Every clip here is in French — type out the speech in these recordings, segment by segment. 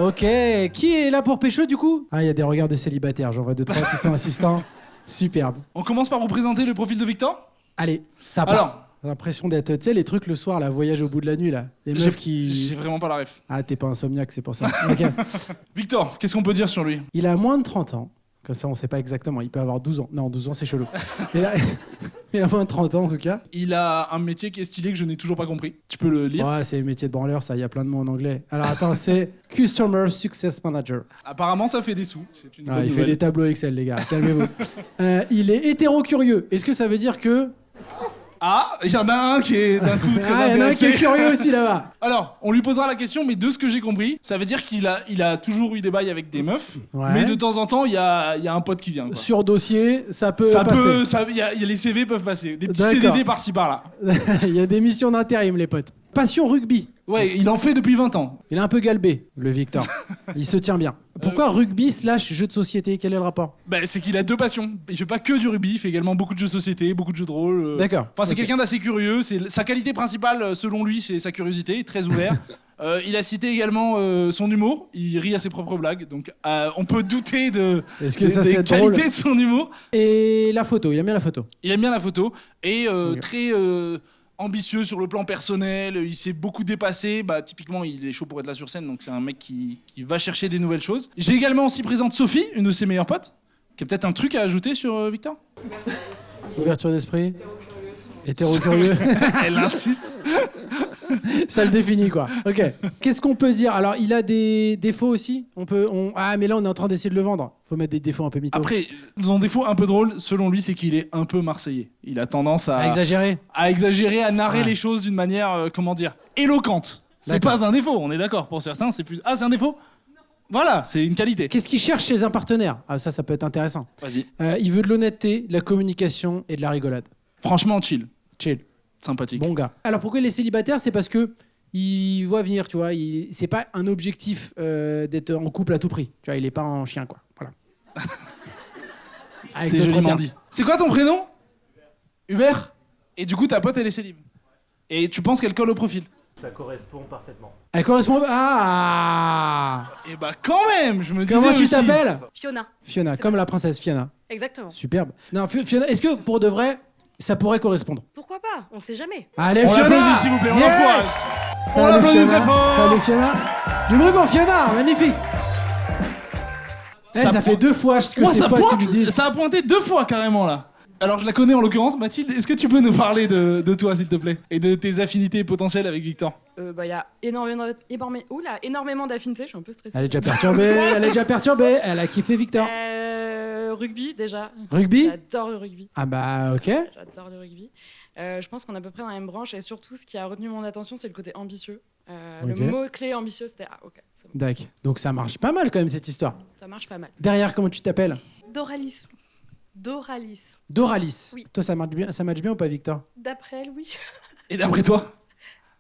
Ok, qui est là pour pécho du coup? Ah, il y a des regards de célibataires, j'en vois 2-3 qui sont assistants. Superbe. On commence par vous présenter le profil de Victor. Allez, ça part. Alors, J'ai l'impression d'être, tu sais, les trucs le soir, la voyage au bout de la nuit, là. Les meufs qui... J'ai vraiment pas la ref. Ah, t'es pas insomniaque, c'est pour ça. Ok. Victor, qu'est-ce qu'on peut dire sur lui? Il a moins de 30 ans. Comme ça, on sait pas exactement. Il peut avoir 12 ans. Non, 12 ans, c'est chelou. Il a moins de 30 ans, en tout cas. Il a un métier qui est stylé que je n'ai toujours pas compris. Tu peux le lire? Ouais, c'est métier de branleur, ça. Il y a plein de mots en anglais. Alors, attends, c'est Customer Success Manager. Apparemment, ça fait des sous. C'est une bonne Il fait nouvelle. des tableaux Excel, les gars. Calmez-vous. Il est hétéro-curieux. Est-ce que ça veut dire que... Ah, il y en a un qui est d'un coup très Ah, il y en a un qui intéressé. est curieux aussi, là-bas. Alors, on lui posera la question, mais de ce que j'ai compris, ça veut dire qu'il a toujours eu des bails avec des meufs, Ouais. mais de temps en temps, il y a un pote qui vient. Quoi. Sur dossier, ça peut Ça passer. peut, les CV peuvent passer, des petits D'accord. CDD par-ci par-là. Il y a des missions d'intérim, les potes. Passion rugby. Ouais, il en fait depuis 20 ans. Il est un peu galbé, le Victor. Il se tient bien. Pourquoi rugby / jeu de société? Quel est le rapport? Bah, c'est qu'il a deux passions. Il fait pas que du rugby, il fait également beaucoup de jeux de société, beaucoup de jeux de rôle. D'accord. Enfin, c'est Ok. quelqu'un d'assez curieux. Sa qualité principale, selon lui, c'est sa curiosité, très ouvert. Il a cité également son humour. Il rit à ses propres blagues, donc on peut douter Est-ce que ça, des c'est drôle? qualités de son humour. Et la photo, il aime bien la photo. Il aime bien la photo et Ok. très ambitieux sur le plan personnel. Il s'est beaucoup dépassé. Bah, typiquement, il est chaud pour être là sur scène, donc c'est un mec qui va chercher des nouvelles choses. J'ai également aussi présente Sophie, une de ses meilleures potes, qui a peut-être un truc à ajouter sur Victor. Ouverture d'esprit. Hétéro-curieux. Elle insiste. Ça le définit, quoi. Ok. Qu'est-ce qu'on peut dire? Alors, il a des défauts aussi. Ah, mais là, on est en train d'essayer de le vendre. Faut mettre des défauts un peu mythos. Après, son défaut un peu drôle, selon lui, c'est qu'il est un peu marseillais. Il a tendance À exagérer. à exagérer, à narrer Ouais. les choses d'une manière, comment dire, éloquente. C'est D'accord. pas un défaut, on est d'accord. Pour certains, c'est plus. Ah, c'est un défaut? Voilà, c'est une qualité. Qu'est-ce qu'il cherche chez un partenaire? Ah, ça peut être intéressant. Vas-y. Il veut de l'honnêteté, de la communication et de la rigolade. Franchement, chill. Chill. Sympathique. Bon gars. Alors pourquoi il est célibataire? C'est parce que il voit venir, tu vois. C'est pas un objectif d'être en couple à tout prix. Tu vois, il est pas en chien, quoi. Voilà. Avec C'est d'autres joliment termes. dit. C'est quoi ton prénom? Hubert. Et du coup, ta pote, elle est célib. Et tu penses qu'elle colle au profil? Ça correspond parfaitement. Elle correspond. Ah. Et bah quand même, je me disais Comment tu aussi. t'appelles? Fiona. Fiona, comme la princesse Fiona. Exactement. Superbe. Non, Fiona, est-ce que pour de vrai, ça pourrait correspondre? Pourquoi pas? On sait jamais. Allez, On Fiona. l'applaudit, s'il vous plaît, on Yes. l'encourage. Salut, l'applaudit Fiona. très fort. Salut Fiona. Du bruit pour Fiona, magnifique. Ça Ça fait 2 fois que Moi, ses ça, potes ils lui disent. ça a pointé 2 fois carrément là. Alors je la connais en l'occurrence. Mathilde, est-ce que tu peux nous parler de toi s'il te plaît? Et de tes affinités potentielles avec Victor? Il y a énormément d'affinités, je suis un peu stressée. Elle est déjà perturbée, elle est déjà perturbée. Elle a kiffé Victor. Rugby déjà. Rugby? J'adore le rugby. Ah bah ok. J'adore le rugby. Je pense qu'on est à peu près dans la même branche et surtout ce qui a retenu mon attention c'est le côté ambitieux. Ok. Le mot-clé ambitieux c'était ok, c'est bon, D'accord. Donc ça marche pas mal quand même cette histoire. ça marche pas mal. Derrière, comment tu t'appelles? Doralis. Doralis. Doralis. Oui. Toi ça match bien ou pas Victor? D'après elle, oui. Et d'après toi?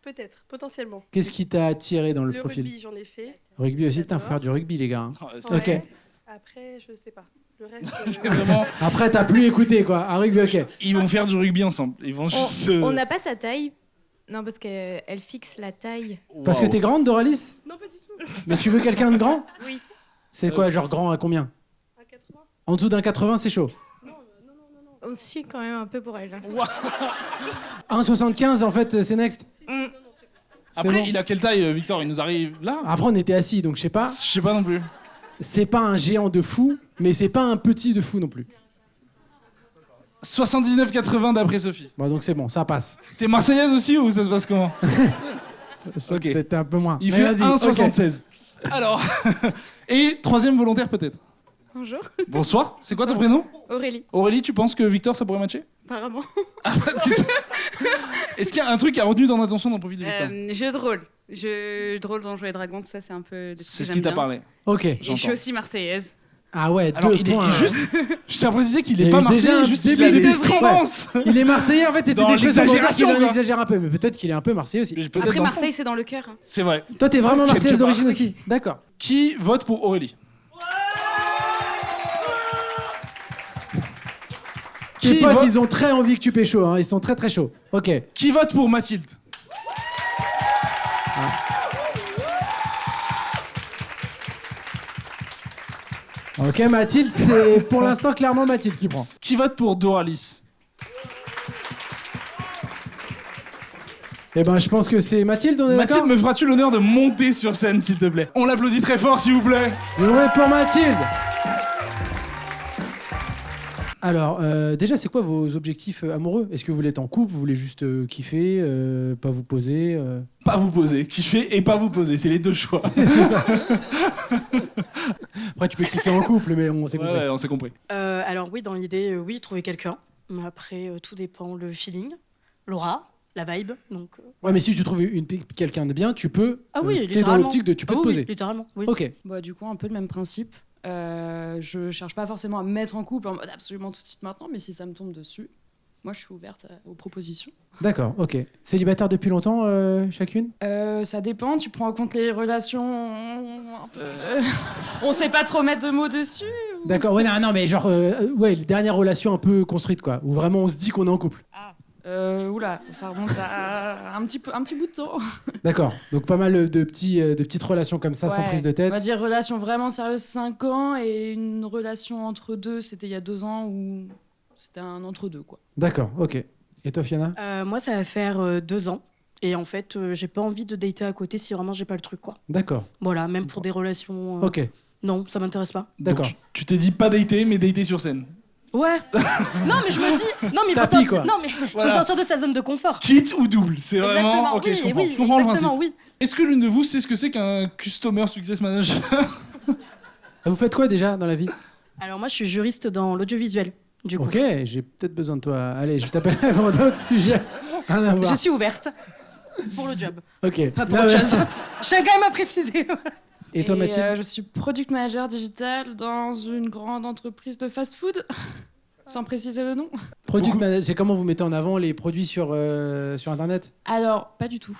Peut-être, potentiellement. Qu'est-ce qui t'a attiré dans le Le profil? rugby, j'en ai fait. Rugby aussi, putain, faut J'adore. faire du rugby les gars. hein. C'est Ok. Après, je sais pas. Le reste. c'est vraiment. Après t'as plus écouté quoi. Un rugby ok. Ils vont faire du rugby ensemble. Ils vont juste. On n'a pas sa taille. Non, parce qu'elle fixe la taille. Parce que t'es grande Doralis? Non, pas du tout. Mais tu veux quelqu'un de grand? Oui. C'est quoi genre grand à combien? À 80. En dessous d'un 80 c'est chaud. On suit quand même un peu pour elle. 1,75 en fait c'est next. Mm. C'est Après, bon. il a quelle taille, Victor? Il nous arrive là? Après on était assis donc je sais pas. Je sais pas non plus. C'est pas un géant de fou, mais c'est pas un petit de fou non plus. 79,80 d'après Sophie. Bon donc c'est bon, ça passe. T'es marseillaise aussi ou ça se passe comment? Ok. C'était un peu moins. Il Mais fait vas-y, ok. 1,76. Alors, et troisième volontaire peut-être. Bonjour, Bonsoir, c'est quoi ton prénom? Aurélie, Aurélie, tu penses que Victor ça pourrait matcher? apparemment. Est-ce qu'il y a un truc qui a retenu ton attention dans le profil de Victor? Jeu de rôle. Jeu de rôle, Donjons et Dragons, tout ça, c'est un peu. C'est ce qui t'a parlé. Ok. Et je suis J'entends. aussi marseillaise. Ah ouais, Alors, 2 il points. est juste. Je tiens à préciser qu'il Il y est a pas eu déjà marseillais, un juste il début a des de- tendances. Il est marseillais en fait, c'était Dans exprès pour dire l'exagération, qu'il en quoi. exagère un peu, mais peut-être qu'il est un peu marseillais aussi. Mais peut-être Après, dans le Marseille, fond. c'est dans le cœur. Hein. C'est vrai. Toi t'es vraiment Quelque marseillaise part. d'origine aussi. D'accord. Qui vote pour Aurélie? Tes Qui potes vote... ils ont très envie que tu pécho, hein. Ils sont très très chauds. Ok. Qui vote pour Mathilde? Ok, Mathilde, c'est pour l'instant clairement Mathilde qui prend. Qui vote pour Doralis? Eh ben, je pense que c'est Mathilde, on est Mathilde, d'accord? me feras-tu l'honneur de monter sur scène, s'il te plaît? On l'applaudit très fort, s'il vous plaît. Je vote pour Mathilde. Alors, déjà, c'est quoi vos objectifs amoureux? Est-ce que vous voulez être en couple? Vous voulez juste kiffer, pas vous poser Pas vous poser. Kiffer et pas vous poser, c'est les deux choix. Après, tu peux kiffer en couple, mais on s'est compris. Ouais, on s'est compris. Alors oui, dans l'idée, oui, trouver quelqu'un. Mais après, tout dépend le feeling, l'aura, la vibe. Donc, Ouais, mais si tu trouves quelqu'un de bien, tu peux. Ah oui, t'es dans littéralement. l'optique de tu peux Ah te oui, poser. littéralement, oui. Ok. Bah, du coup, un peu le même principe. Je cherche pas forcément à me mettre en couple en mode absolument tout de suite maintenant, mais si ça me tombe dessus, moi je suis ouverte aux propositions. D'accord, ok. Célibataire depuis longtemps, chacune? Ça dépend, tu prends en compte les relations un peu... on sait pas trop mettre de mots dessus. D'accord, ouais, non, mais genre, ouais, les dernières relations un peu construites, quoi. Où vraiment on se dit qu'on est en couple. Oula, ça remonte à un petit bout de temps. D'accord, donc pas mal de petites relations comme ça, sans Ouais, prise de tête. On va dire relation vraiment sérieuse 5 ans et une relation entre deux, c'était il y a 2 ans où c'était un entre-deux, quoi. D'accord, ok. Et toi, Fiona? Moi, ça va faire 2 ans. Et en fait, j'ai pas envie de dater à côté si vraiment j'ai pas le truc, quoi. D'accord, Voilà, même pour des relations... ok, Non, ça m'intéresse pas. d'accord. Donc, tu t'es dit pas dater, mais dater sur scène. Ouais. Non, mais je me dis... Non, mais il faut Tapis, sortir... quoi. Non, mais faut Voilà. sortir de sa zone de confort. Quitte ou double, c'est vraiment... Exactement, Ok, oui, je comprends. oui, Je comprends le exactement, principe. oui. Est-ce que l'une de vous sait ce que c'est qu'un Customer Success Manager? Vous faites quoi déjà dans la vie? Alors moi, je suis juriste dans l'audiovisuel, du coup. Ok, j'ai peut-être besoin de toi. Allez, je t'appellerai pour d'autres sujets. Rien à voir. Je suis ouverte pour le job. Ok. Pas pour Non, autre mais- chose. Je tiens quand même à préciser. Et toi, Mathilde? Je suis product manager digital dans une grande entreprise de fast-food, sans préciser le nom. Product manager, c'est comment vous mettez en avant les produits sur Internet? Alors, pas du tout.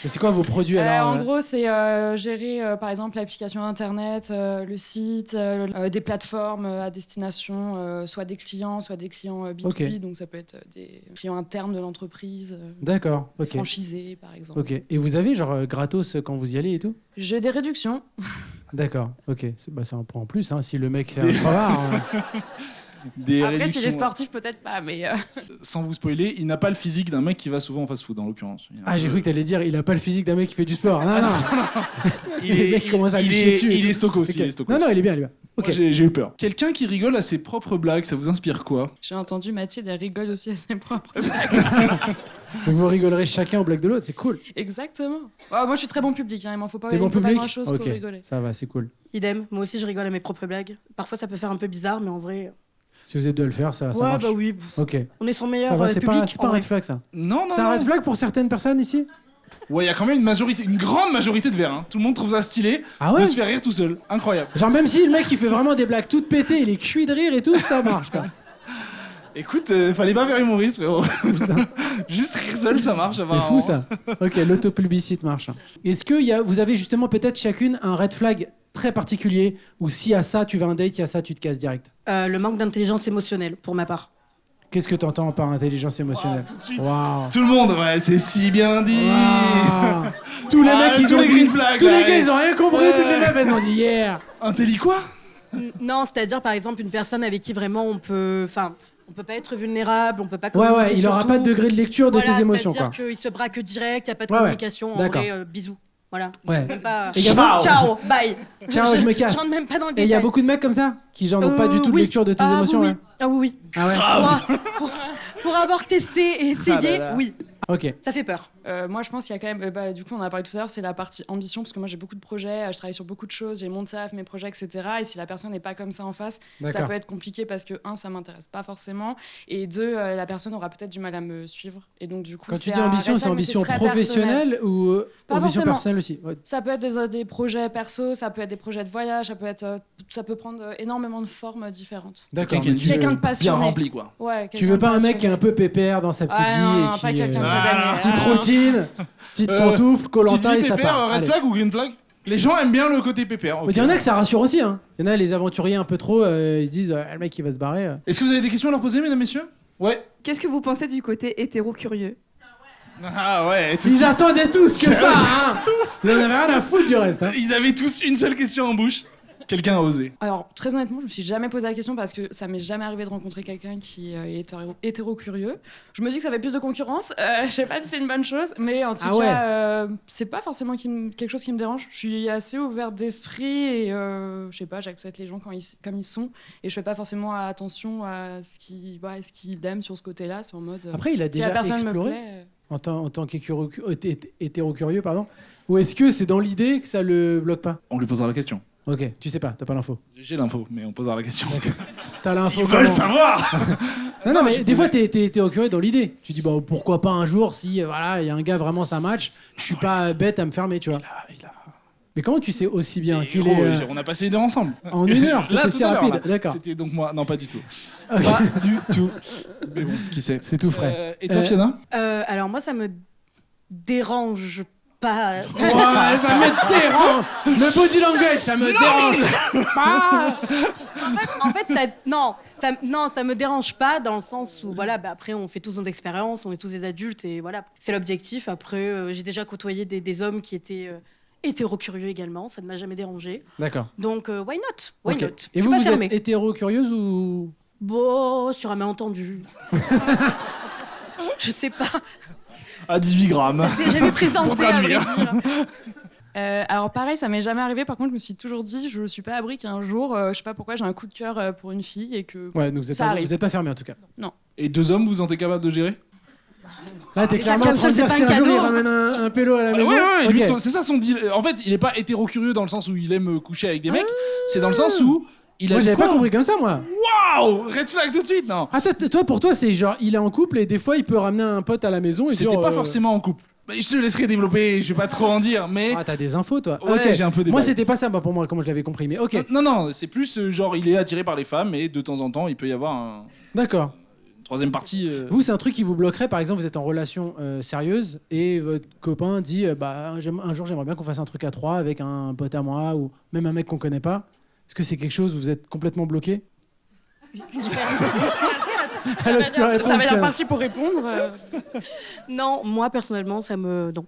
Et c'est quoi vos produits alors En gros, c'est gérer, par exemple, l'application Internet, le site, des plateformes à destination, soit des clients B2B, Ok. donc ça peut être des clients internes de l'entreprise, D'accord, ok. franchisés, par exemple. Ok. Et vous avez genre gratos quand vous y allez et tout? J'ai des réductions. D'accord, ok. C'est un point en plus, hein, si le mec c'est un crevard. Des Après, réductions. s'il est sportif, peut-être pas, mais... Sans vous spoiler, il n'a pas le physique d'un mec qui va souvent en fast-food, en l'occurrence. Il a- Ah, j'ai cru que t'allais dire il a pas le physique d'un mec qui fait du sport. Non, non. Il Le mec commence à lui chier dessus et Il est tout. stock aussi. Ok. Il est stock Non, aussi. non, il est bien, il est bien. Ok. Moi, j'ai eu peur. Quelqu'un qui rigole à ses propres blagues, ça vous inspire quoi? J'ai entendu Mathilde, elle rigole aussi à ses propres blagues. Donc vous rigolerez chacun aux blagues de l'autre, c'est cool. Exactement. Ouais, moi, je suis très bon public, hein, il m'en faut pas, T'es il bon me faut pas public? grand-chose Ok, pour rigoler. ça va, c'est cool. Idem, moi aussi je rigole à mes propres blagues. Parfois ça peut faire un peu bizarre, mais en vrai... Si vous êtes de le faire, ça ouais, marche. bah oui, Ok. on est son Ça meilleur va, c'est public, pas, c'est en pas un vrai. red flag ça. Non, non, C'est un red non. flag pour certaines personnes ici? Ouais, il y a quand même une majorité, une grande majorité de verts. Hein. Tout le monde trouve ça stylé Ah ouais? de se faire rire tout seul. Incroyable. Genre même si le mec il fait vraiment des blagues toutes pétées, il est cuit de rire et tout, ça marche quoi. Écoute, fallait pas faire humoriste, frérot. Juste rire seul, ça marche. C'est fou ça. Ok, l'autopublicité marche. Est-ce que vous avez justement peut-être chacune un red flag très particulier où si à ça tu vas un date, il y a ça tu te casses direct? Le manque d'intelligence émotionnelle, pour ma part. Qu'est-ce que tu entends par intelligence émotionnelle? Tout de suite. Waouh. Tout le monde, ouais, c'est si bien dit. Waouh. Tous les Ah, mecs ils tous ont les dit- green flags, tous là, les gars ouais. ils ont rien compris, Ouais. toutes les meufs elles ont dit yeah. Intelli quoi? Non, c'est-à-dire par exemple une personne avec qui vraiment on peut pas être vulnérable, on peut pas Ouais communiquer ouais, il sur aura tout. pas de degré de lecture de Voilà, tes émotions quoi. c'est-à-dire qu'il se braque direct, il n'y a pas de Ouais, ouais. communication, en D'accord. vrai, bisous. Voilà. Ouais. Même pas... Et y a Ciao. Ciao, bye. Ciao, je me casse. Je rentre même pas dans le Et il y a détail. beaucoup de mecs comme ça qui genre n'ont pas du tout de oui. lecture de tes Ah, émotions. oui, Ouais. oui. Ah oui, oui. Ah ouais. Pour avoir testé et essayé, Ah là là. oui, Ok. ça fait peur. Moi, je pense qu'il y a quand même, du coup, on en a parlé tout à l'heure, c'est la partie ambition, parce que moi, j'ai beaucoup de projets, je travaille sur beaucoup de choses, j'ai mon taf, mes projets, etc. Et si la personne n'est pas comme ça en face, ça D'accord. peut être compliqué parce que, un, ça m'intéresse pas forcément, et deux, la personne aura peut-être du mal à me suivre. Et donc, du coup, Quand tu c'est dis un ambition, red c'est flag, mais ambition très professionnelle personnel. ou Pas ambition forcément. personnelle aussi? Ouais. Ça peut être des projets perso, ça peut être des projets de voyage, ça peut prendre énormément de formes différentes. D'accord. Quelqu'un mais tu veux- Quelqu'un de bien passionné. rempli, quoi. Ouais, Tu veux quelqu'un pas de un mec qui est un passionné. peu pépère dans sa petite Ah, vie non, et pas qui quelqu'un de Ah, casanier. petite Ah, non. routine, petite pantoufle, Petite Koh-Lanta et vie ça pépère, part. red Allez. flag ou green flag? Les gens aiment bien le côté pépère. ok. Mais il y en a que ça rassure aussi. Hein. Il y en a les aventuriers un peu trop, ils se disent le mec il va se barrer. Est-ce que vous avez des questions à leur poser, mesdames, messieurs? Ouais. Qu'est-ce que vous pensez du côté hétéro-curieux? Ah ouais, tout de Ils suite. attendaient tous que ça. Hein. Ils en avaient rien à foutre du reste. Hein. Ils avaient tous une seule question en bouche. Quelqu'un a osé. Alors, très honnêtement, je me suis jamais posé la question parce que ça m'est jamais arrivé de rencontrer quelqu'un qui est hétéro-curieux. Je me dis que ça fait plus de concurrence. Je sais pas si c'est une bonne chose, mais en tout cas, c'est pas forcément quelque chose qui me dérange. Je suis assez ouverte d'esprit et je sais pas, j'accepte les gens comme ils sont et je fais pas forcément attention à ce qu'ils aiment sur ce côté-là. C'est en mode. Après, il a si la déjà personne me exploré plaît, en tant qu'hétéro-curieux, pardon. Ou est-ce que c'est dans l'idée que ça le bloque pas? On lui posera la question. Ok, tu sais pas, t'as pas l'info. J'ai l'info, mais on posera la question. T'as l'info. Ils veulent savoir. Non, mais des fois, t'es hétéro-curieux dans l'idée. Tu dis, bah, pourquoi pas un jour, si voilà, il y a un gars vraiment ça match, je suis pas bête à me fermer, tu vois. Mais comment tu sais aussi bien qu'il est. On a passé une heure ensemble. En une heure, Là, c'était tout si à l'heure, rapide. là. D'accord. C'était donc moi. Non, pas du tout. Ok. Pas du tout. Mais bon, qui sait. C'est tout frais. Et toi, Fiona? Alors moi, ça me dérange pas. Ouais, ça me dérange. Le body language, ça me dérange. Ah. En fait, ça me dérange pas dans le sens où voilà, bah, après on fait tous nos expériences, on est tous des adultes et voilà, c'est l'objectif. Après, j'ai déjà côtoyé des hommes qui étaient hétéro-curieux également, ça ne m'a jamais dérangé. D'accord. Donc why not? Why Ok. not? Et Je suis vous, pas vous fermée. êtes hétéro-curieuse ou. Bon, sur un malentendu. Je sais pas. À 18 grammes. Ça s'est jamais Pour présenté, à vrai traduire. dire. alors pareil, ça m'est jamais arrivé. Par contre, je me suis toujours dit, je suis pas à abri qu'un jour, je sais pas pourquoi, j'ai un coup de cœur pour une fille et que Ouais, donc ça arrive. vous êtes pas fermé en tout cas. Et 2 hommes, vous sentez capable de gérer? Là, t'es clairement en Chacun train de seul, dire c'est si pas un un jour il cadeau. ramène un pélo à la maison. Ouais, lui, Ok. c'est ça son deal. En fait, il est pas hétéro-curieux dans le sens où il aime coucher avec des mecs. C'est dans le sens où il a Moi, dit j'avais quoi? pas compris comme ça, moi. Waouh! Red flag tout de suite, non? Ah, toi, pour toi, c'est genre, il est en couple et des fois, il peut ramener un pote à la maison et C'était dire. pas forcément en couple. Mais je te laisserai développer, je vais pas trop en dire, mais. Ah, t'as des infos, toi. Ouais, Ok. j'ai un peu des Moi, bails. c'était pas ça, pour moi, comment je l'avais compris. Mais ok, Non, c'est plus genre il est attiré par les femmes et de temps en temps il peut y avoir d'accord. une troisième partie. Vous, c'est un truc qui vous bloquerait, par exemple, vous êtes en relation sérieuse et votre copain dit bah, un jour, j'aimerais bien qu'on fasse un truc à 3 avec un pote à moi ou même un mec qu'on connaît pas. Est-ce que c'est quelque chose où vous êtes complètement bloqué? Elle ose plus répondre, T'avais l'air Fiona. parti pour répondre. Non, moi personnellement, non.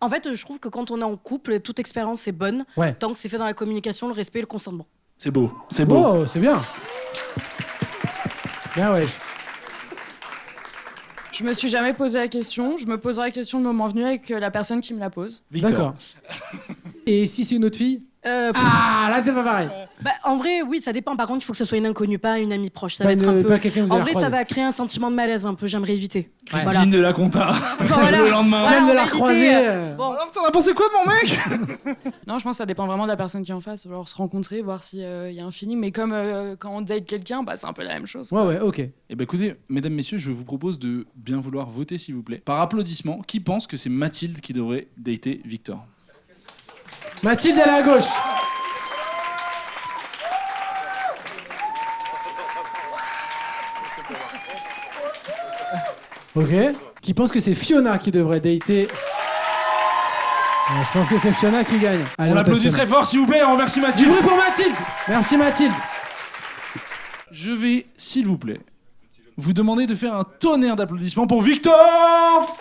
En fait, je trouve que quand on est en couple, toute expérience est bonne, Ouais. tant que c'est fait dans la communication, le respect et le consentement. C'est beau, c'est beau. Oh, c'est bien. Bien, ouais. Je me suis jamais posé la question. Je me poserai la question le moment venu avec la personne qui me la pose. Victor. D'accord. Et si c'est une autre fille? Pff, Ah, là, c'est pas pareil. bah, en vrai, oui, ça dépend. Par contre, il faut que ce soit une inconnue, pas une amie proche. Ça Pas va être une- un peu. pas quelqu'un que vous En avez vrai, ça recroisé. va créer un sentiment de malaise un peu. J'aimerais éviter. Christine de la Compta. Voilà. Le lendemain. Voilà, Flemme de on la va éviter, recroiser. Bon, Alors t'en as pensé quoi de mon mec? Non, je pense que ça dépend vraiment de la personne qui est en face. Genre se rencontrer, voir s'il y a un feeling. Mais comme quand on date quelqu'un, bah, c'est un peu la même chose. Ouais, ouais, ok. Eh ben écoutez, mesdames, messieurs, je vous propose de bien vouloir voter s'il vous plaît. Par applaudissement, qui pense que c'est Mathilde qui devrait dater Victor? Mathilde, elle est à gauche. Ok. Qui pense que c'est Fiona qui devrait dater. Je pense que c'est Fiona qui gagne. Allez, On l'applaudit passe très fort s'il vous plaît, on remercie Du Mathilde. bruit pour Mathilde. Merci Mathilde. Je vais, s'il vous plaît, vous demander de faire un tonnerre d'applaudissements pour Victor.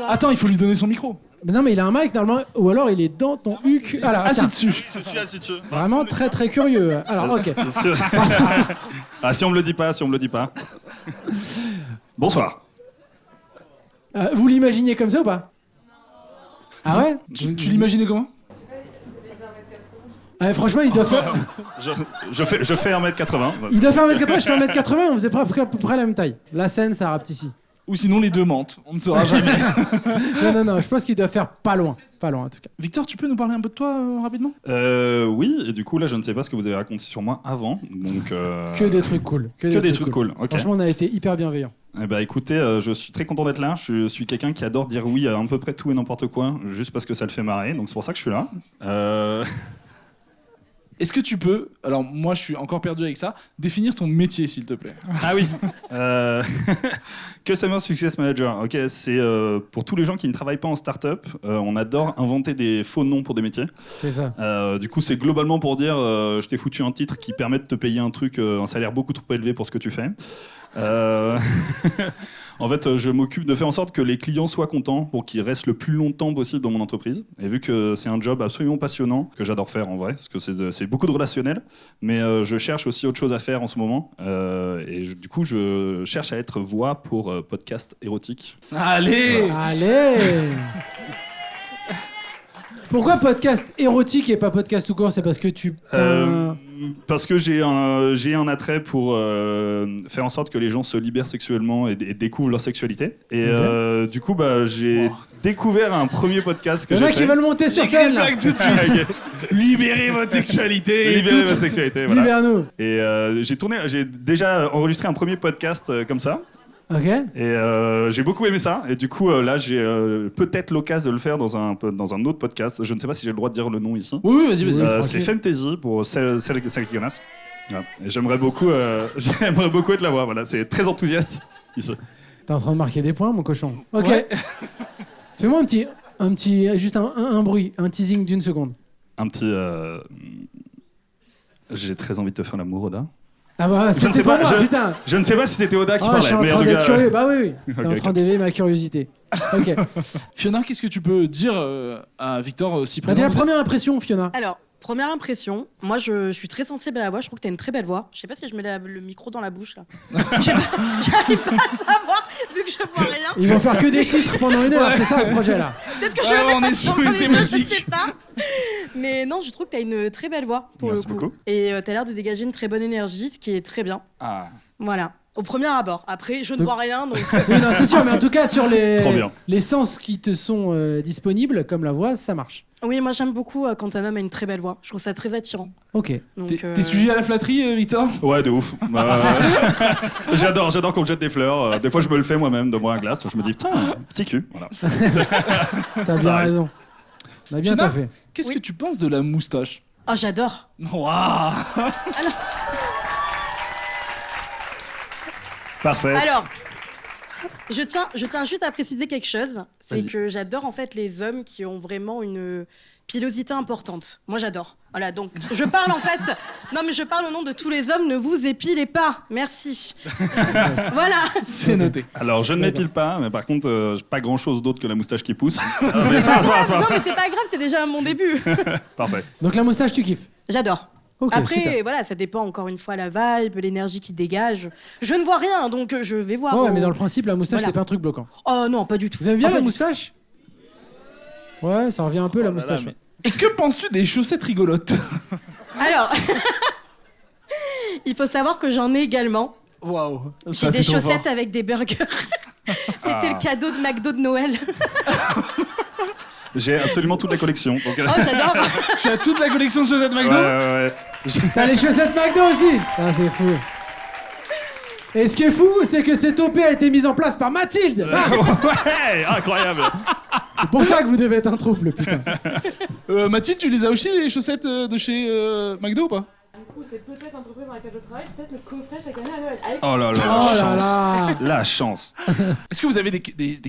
Attends, il faut lui donner son micro. Mais non, mais il a un mic normalement, ou alors il est dans ton huc. Alors, Assis tiens, dessus. Je suis assis dessus. vraiment très très curieux. Alors, ok. Ah, si on me le dit pas, si on me le dit pas. Bonsoir. Vous l'imaginez comme ça ou pas? Ah ouais? Tu l'imaginais comment? Franchement, il doit faire. Je fais 1m80. Il doit faire 1m80, je fais 1m80, on faisait à peu près la même taille. La scène, ça rapetit. Ou sinon les deux mentent, on ne saura jamais. Non, je pense qu'il doit faire pas loin en tout cas. Victor, tu peux nous parler un peu de toi rapidement? Oui, et du coup, là, je ne sais pas ce que vous avez raconté sur moi avant. Donc, Que des trucs cool. que des trucs cool. Ok. Franchement, on a été hyper bienveillants. Eh ben, écoutez, je suis très content d'être là. Je suis quelqu'un qui adore dire oui à peu près tout et n'importe quoi, juste parce que ça le fait marrer. Donc, c'est pour ça que je suis là. Est-ce que tu peux, alors moi je suis encore perdu avec ça, définir ton métier s'il te plaît? Ah oui. Customer Success Manager. Ok, c'est pour tous les gens qui ne travaillent pas en start-up. On adore inventer des faux noms pour des métiers. C'est ça. Du coup, c'est globalement pour dire je t'ai foutu un titre qui permet de te payer un truc, un salaire beaucoup trop élevé pour ce que tu fais. En fait, je m'occupe de faire en sorte que les clients soient contents pour qu'ils restent le plus longtemps possible dans mon entreprise. Et vu que c'est un job absolument passionnant, que j'adore faire en vrai, parce que c'est beaucoup de relationnel, mais je cherche aussi autre chose à faire en ce moment. Du coup, je cherche à être voix pour podcast érotique. Allez Allez. Pourquoi podcast érotique et pas podcast tout court? C'est parce que tu... Parce que j'ai un attrait pour faire en sorte que les gens se libèrent sexuellement et découvrent leur sexualité. Et du coup, j'ai découvert un premier podcast que Le j'ai mec, fait. ils veulent monter sur scène, là. tout de suite. Libérez votre sexualité. Libérer votre sexualité, voilà. Libère-nous. Et j'ai déjà enregistré un premier podcast comme ça. Ok. Et j'ai beaucoup aimé ça. Et du coup, là, j'ai peut-être l'occasion de le faire dans un autre podcast. Je ne sais pas si j'ai le droit de dire le nom ici. Oui, vas-y. C'est Fantasy pour celles qui connaissent. Voilà. Et j'aimerais beaucoup être la voix. Voilà, c'est très enthousiaste ici. T'es en train de marquer des points, mon cochon. Ok. Ouais. Fais-moi un petit, juste un bruit, un teasing d'une seconde. Un petit. J'ai très envie de te faire l'amour, Oda. Ah bah, Je ne c'était sais pour pas, moi, putain. Je ne sais pas si c'était Oda qui Je parlait. suis en mais train tout d'être cas, curieux. Bah oui. T'es Ok, en train d'éveiller ma curiosité. Ok. Fiona, qu'est-ce que tu peux dire à Victor aussi Vas-y, présent? la première impression, Fiona. Alors, première impression, moi je suis très sensible à la voix, je trouve que t'as une très belle voix. Je sais pas si je mets le micro dans la bouche là. Je sais pas, j'arrive pas à savoir vu que je vois rien. Ils vont faire que des titres pendant une heure, Ouais. c'est ça le projet là. Peut-être que Ouais, je vais on pas est sur dans une les deux, je thématique. sais pas. Mais non, je trouve que t'as une très belle voix pour Merci le coup. beaucoup. Et t'as l'air de dégager une très bonne énergie, ce qui est très bien. Ah. Voilà. Au premier abord. Après, je ne Donc- vois rien, donc Oui, non, c'est sûr, mais en tout cas, sur Trop bien. les sens qui te sont disponibles, comme la voix, ça marche. oui, moi j'aime beaucoup quand un homme a une très belle voix. Je trouve ça très attirant. Ok. Donc, T'es sujet à la flatterie, Victor? Ouais, de ouf. J'adore qu'on me jette des fleurs. Des fois, je me le fais moi-même de boire un glace. Je me dis, putain, petit cul. Voilà. T'as bien Pareil. raison. On a bien Fiona, taffé. Qu'est-ce Oui. que tu penses de la moustache? Oh, j'adore. Waouh. Parfait. Alors, je tiens juste à préciser quelque chose. C'est Vas-y. que j'adore en fait les hommes qui ont vraiment une pilosité importante. Moi, j'adore. Voilà, donc je parle en fait... Non, mais je parle au nom de tous les hommes, ne vous épilez pas. Merci. Voilà. C'est noté. Alors, je ne m'épile pas, mais par contre, pas grand-chose d'autre que la moustache qui pousse. Mais c'est pas grave. Non, mais c'est pas grave, c'est déjà mon début. Parfait. Donc la moustache, tu kiffes. J'adore. Ok, Après, super. voilà, ça dépend encore une fois la vibe, l'énergie qui dégage. Je ne vois rien, donc je vais voir. Ouais, mais dans le principe, la moustache, Voilà. c'est pas un truc bloquant. Oh non, pas du tout. Vous aimez bien Ah, la pas du moustache? Ouais, ça revient un peu la là moustache. là, ouais. Et que penses-tu des chaussettes rigolotes? tout. Alors, il faut savoir que j'en ai également. Waouh. J'ai des chaussettes avec des burgers. C'était le cadeau de McDo de Noël. J'ai absolument toute la collection. Donc, Oh, j'adore. Tu as toute la collection de chaussettes McDo? ouais. T'as les chaussettes McDo aussi. Ah, c'est fou. Et ce qui est fou, c'est que cette OP a été mise en place par Mathilde. Ah, Ouais, incroyable. c'est pour ça que vous devez être un trouble, putain. Mathilde, tu les as aussi les chaussettes de chez McDo ou pas? Du coup, c'est peut-être l'entreprise dans laquelle je travaille, c'est peut-être le coffret chaque année à Noël. Avec Oh là là, Oh la là chance. là. La chance. Est-ce que vous avez des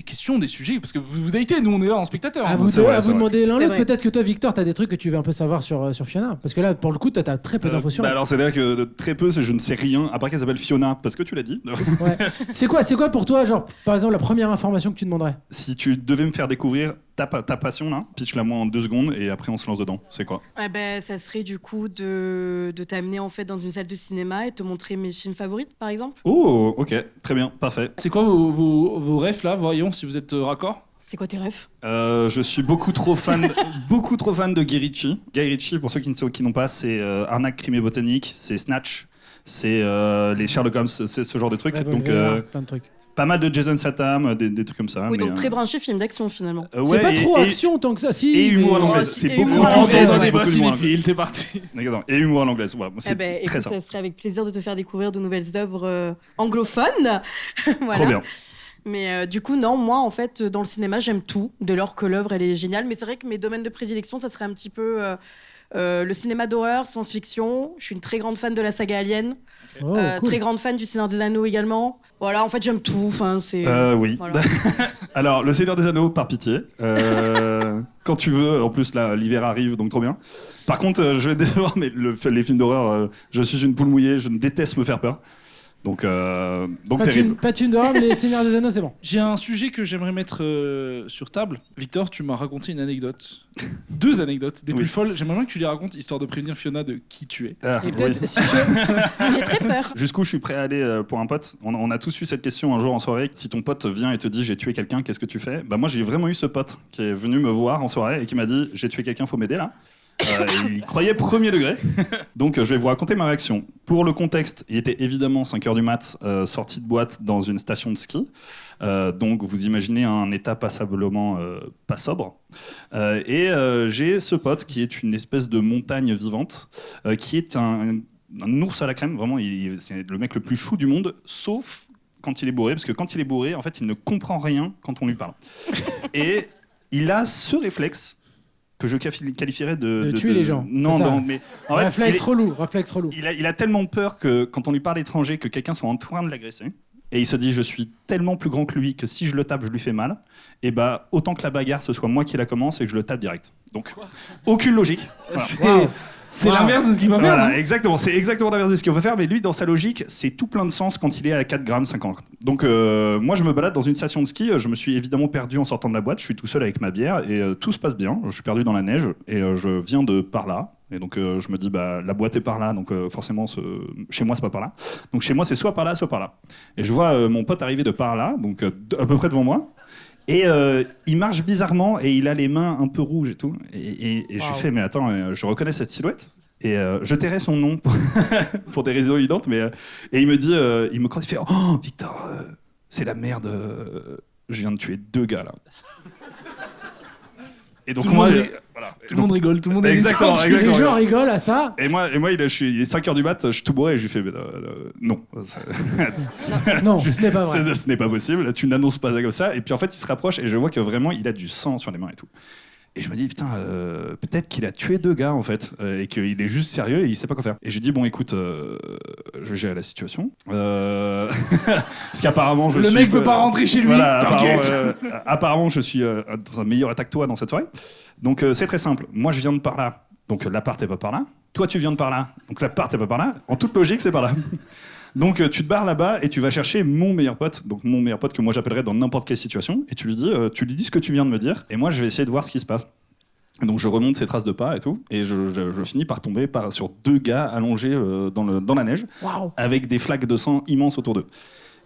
questions, des sujets? Parce que vous datez, nous on est là en spectateur. À hein. vous, c'est vrai, à c'est vous vrai. demander l'un C'est l'autre. vrai. Peut-être que toi, Victor, t'as des trucs que tu veux un peu savoir sur Fiona. Parce que là, pour le coup, toi, t'as très peu d'infos sur elle. Alors, c'est-à-dire que très peu, je ne sais rien, à part qu'elle s'appelle Fiona, parce que tu l'as dit. Ouais. C'est quoi pour toi, genre, par exemple, la première information que tu demanderais? Si tu devais me faire découvrir ta passion, là, pitch-la moi en 2 secondes, et après on se lance dedans. C'est quoi? Eh ben, ça serait du coup de t'amener en fait dans une salle de cinéma et te montrer mes films favoris, par exemple. Oh, ok, très bien, parfait. C'est quoi vos refs là? Voyons si vous êtes raccord. C'est quoi tes rêves? Je suis beaucoup trop fan de Guy Ritchie. Guy Ritchie, pour ceux qui n'ont pas, c'est Arnaque, crime et botanique, c'est Snatch, c'est les Sherlock Holmes, c'est ce genre de trucs. Donc plein de trucs. pas mal de Jason Statham, des trucs comme ça. Oui, mais, donc très branché film d'action finalement. C'est pas trop action tant que ça, si. et humour à mais- l'anglaise. Oh, C'est et beaucoup humour à plus l'anglaise, beaucoup ouais. plus débat loin. cinéphile, c'est parti. Exactement. Et humour à l'anglaise. Voilà, Eh c'est ben, très écoute, ça. ça serait avec plaisir de te faire découvrir de nouvelles œuvres anglophones. Voilà. Trop bien. Mais du coup, non, moi, en fait, dans le cinéma, j'aime tout, dès lors que l'œuvre, elle est géniale. Mais c'est vrai que mes domaines de prédilection, ça serait un petit peu le cinéma d'horreur, science-fiction. Je suis une très grande fan de la saga Alien. Oh, cool. Très grande fan du Seigneur des Anneaux également. Voilà, en fait, j'aime tout. Enfin, c'est... Oui. Voilà. Alors, Le Seigneur des Anneaux, par pitié. Quand tu veux, en plus, là, l'hiver arrive, donc trop bien. Par contre, je vais décevoir, mais les films d'horreur, je suis une poule mouillée, je déteste me faire peur. Donc Pas terrible. de thune de Rome, les Seigneurs des Anneaux, c'est bon. J'ai un sujet que j'aimerais mettre sur table. Victor, tu m'as raconté une anecdote. 2 anecdotes, des Oui. plus folles. J'aimerais bien que tu les racontes, histoire de prévenir Fiona de qui tu es. Ah, Et oui. peut-être, si tu... J'ai très peur. Jusqu'où je suis prêt à aller pour un pote. On a tous eu cette question un jour en soirée. Si ton pote vient et te dit j'ai tué quelqu'un, qu'est-ce que tu fais? Bah moi j'ai vraiment eu ce pote qui est venu me voir en soirée et qui m'a dit j'ai tué quelqu'un, faut m'aider là. Il y croyait premier degré. Donc je vais vous raconter ma réaction. Pour le contexte, il était évidemment 5h du mat, sorti de boîte dans une station de ski. Donc vous imaginez un état passablement pas sobre. J'ai ce pote qui est une espèce de montagne vivante, qui est un ours à la crème. Vraiment, c'est le mec le plus chou du monde, sauf quand il est bourré. Parce que quand il est bourré, en fait, il ne comprend rien quand on lui parle. Et il a ce réflexe que je qualifierais De tuer les gens, Non, c'est ça. non, mais en fait, Réflexe relou. il a tellement peur que quand on lui parle étranger, que quelqu'un soit en train de l'agresser, et il se dit je suis tellement plus grand que lui que si je le tape, je lui fais mal, et bah autant que la bagarre ce soit moi qui la commence et que je le tape direct. Donc aucune logique. Voilà. Waouh. C'est l'inverse de ce qu'il va faire. Voilà, non exactement, c'est exactement l'inverse de ce qu'il faut faire, mais lui, dans sa logique, c'est tout plein de sens quand il est à 4 grammes 50. Donc, moi, je me balade dans une station de ski, je me suis évidemment perdu en sortant de la boîte, je suis tout seul avec ma bière, et tout se passe bien, je suis perdu dans la neige, et je viens de par là, et donc je me dis, bah, la boîte est par là, donc forcément, chez moi, c'est pas par là. Donc chez moi, c'est soit par là, soit par là. Et je vois mon pote arriver de par là, donc à peu près devant moi, et il marche bizarrement et il a les mains un peu rouges et tout. Et je lui fais, mais attends, je reconnais cette silhouette. Et je tairai son nom pour des raisons évidentes. Mais, et il me dit, il me croise, il fait, oh Victor, c'est la merde, je viens de tuer 2 gars là. Et donc Tout le monde voilà. Tout le monde rigole, tout le monde est Exactement, détendu. Les exactement. gens rigolent à ça. Et moi il est 5h du mat, je suis tout bourré et je lui fais, non. Non, ce n'est pas vrai. Ce n'est pas possible, tu n'annonces pas ça comme ça. Et puis en fait, il se rapproche et je vois que vraiment, il a du sang sur les mains et tout. Et je me dis, putain, peut-être qu'il a tué 2 gars en fait, et qu'il est juste sérieux et il sait pas quoi faire. Et je lui dis, bon, écoute, je vais gérer la situation. Parce qu'apparemment, je Le suis. mec peut pas rentrer chez lui, Voilà, t'inquiète. apparemment, je suis dans un meilleur état que toi dans cette soirée. Donc c'est très simple. Moi, je viens de par là. Donc l'appart est pas par là. Toi, tu viens de par là. Donc l'appart est pas par là. En toute logique, c'est par là. Donc tu te barres là-bas et tu vas chercher mon meilleur pote, donc mon meilleur pote que moi j'appellerais dans n'importe quelle situation, et tu lui dis ce que tu viens de me dire, et moi je vais essayer de voir ce qui se passe. Et donc je remonte ces traces de pas et tout, et je finis par tomber sur 2 gars allongés dans la neige, Waouh. avec des flaques de sang immenses autour d'eux.